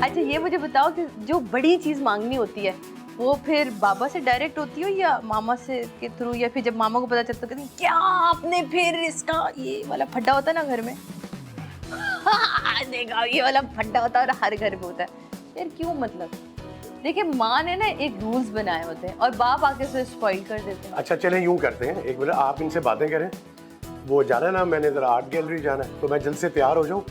अच्छा ये मुझे बताओ कि जो बड़ी चीज मांगनी होती है वो फिर बाबा से डायरेक्ट होती हो या मामा से के थ्रू, या फिर जब मामा को पता चलता है कहती क्या आपने फिर इसका ये वाला फड्डा होता है ना घर में देखा ये वाला फड्डा होता है और हर घर में होता है, फिर क्यों मतलब? देखिए माँ ने ना एक रूल्स बनाए होते हैं और बाप आके उसे स्पॉइल कर देते हैं। अच्छा चलें यूं करते हैं, एक मिनट आप इनसे बातें करें। वो जाना है ना, मैंने जरा आर्ट गैलरी जाना है, तो मैं जल्द से तैयार हो जाऊं।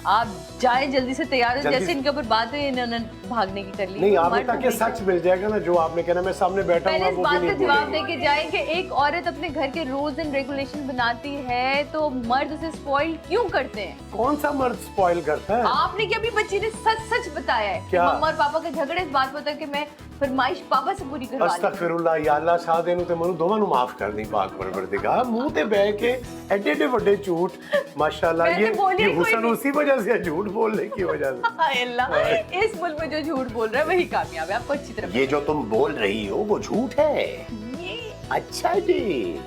आप जाए जल्दी से तैयार हो, जल्दी जैसे इनके ऊपर बात हुई इन्होंने भागने की कर ली। नहीं आपने ताकि सच मिल जाएगा ना, जो आपने कहना मैं सामने बैठा पहले हूँ इस वो बात भी का नहीं जवाब दे बोलेंगे। के जाए कि एक औरत अपने घर के रूल्स एंड रेगुलेशन बनाती है तो मर्द उसे स्पॉइल क्यों करते हैं? कौन सा मर्द स्पॉइल करता है? आपने क्या अभी बच्ची ने सच सच बताया है कि क्या? मम्मा और पापा के झगड़े इस बात पर होता है कि मैं फरमाइश पापा से पूरी करवा लूं। अस्तगफिरुल्लाह या अल्लाह साथ देनु ते मनु दोवां नु माफ कर दी पाक परवरदिगार। मुंह ते बह के एडे एडे बड़े झूठ, माशाल्लाह ये हुस्न उसी वजह से, झूठ बोलने की वजह से। हाय अल्लाह, इस मुल्क में जो झूठ बोल रहा है वही कामयाब है, आपको अच्छी तरह ये जो तुम बोल रही हो वो झूठ है। ये अच्छा जी।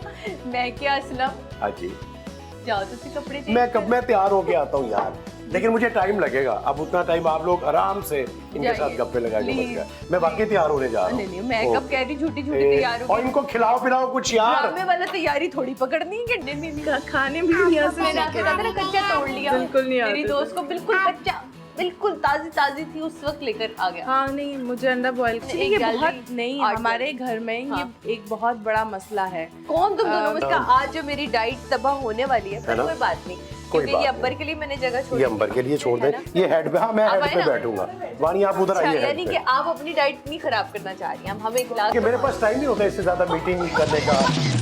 मैं क्या असलम, हाँ जी। जाओ तुम कपड़े चेंज मैं तैयार होके आता हूँ यार, लेकिन मुझे टाइम लगेगा। अब उतना टाइम आप लोग आराम से इनके साथ गप्पे लगाएंगे, बस गया। मैं वाकई तैयार होने जा रहा हूँ। नहीं मैं कब कह रही झूठी झूठी तैयार हो और इनको खिलाओ पिलाओ कुछ यार। ड्रामे वाला तैयारी थोड़ी पकड़नी है कि नहीं खाने भी नहीं आ मैंने आपको कहा था ना कच्चा तोड़ लिया। बिल्कुल नहीं मेरी आते दोस्त को बिल्कुल कच्चा, बिल्कुल ताजी ताजी थी उस वक्त लेकर आ गया। हाँ नहीं मुझे अंडा बॉयल एक ये गैलरी, बहुत नहीं आर्ट हमारे घर में हाँ। ये एक बहुत बड़ा मसला है। कौन तुम दोनों में इसका आज जो मेरी डाइट तबाह होने वाली है, पर ना? कोई बात नहीं, कोई क्योंकि बात ये नहीं। अब्बर के लिए मैंने जगह छोड़ी। ये अंबर के लिए छोड़ है दें, ना? ये हेड पे। हाँ मैं आप हेड आए पे ना? बैठूंगा। वानी आप उधर अच्छा, आइए यानी हेड कि पे। आप अपनी डाइट नहीं खराब करना चाह रही हैं, हम हमें खिला कि मेरे पास टाइम नहीं होता इससे ज्यादा मीटिंग करने का।